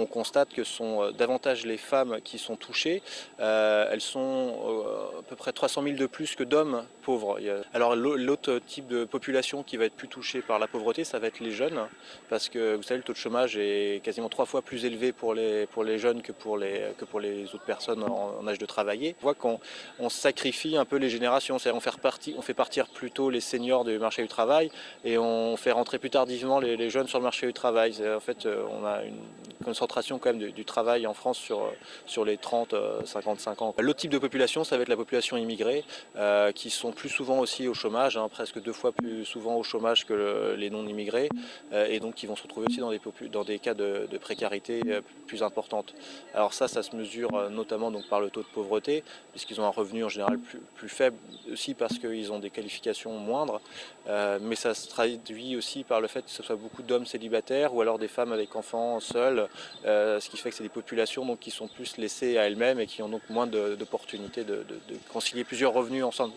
on constate que ce sont davantage les femmes qui sont touchées. Elles sont à peu près 300 000 de plus que d'hommes pauvres. Alors l'autre type de population qui va être plus touchée par la pauvreté, ça va être les jeunes, parce que vous savez, le taux de chômage est quasiment 3 fois plus élevé pour les jeunes que pour les autres personnes en âge de travailler. On voit qu'on sacrifie un peu les générations, c'est-à-dire on fait partir plutôt les seniors du marché du travail et on fait rentrer plus tardivement les jeunes sur le marché du travail. En fait, on a une concentration quand même du travail en France sur les 30-55 ans. L'autre type de population, ça va être la population immigrée, qui sont plus souvent aussi au chômage, presque 2 fois plus souvent au chômage que les non-immigrés, et donc qui vont se retrouver aussi dans des cas de précarité plus importante. Alors ça se mesure notamment donc par le taux de pauvreté, puisqu'ils ont un revenu en général plus faible, aussi parce qu'ils ont des qualifications moindres, mais ça se traduit aussi par le fait que ce soit beaucoup d'hommes célibataires ou alors des femmes avec enfants seuls, ce qui fait que c'est des populations donc, qui sont plus laissées à elles-mêmes et qui ont donc moins d'opportunités de concilier plusieurs revenus ensemble.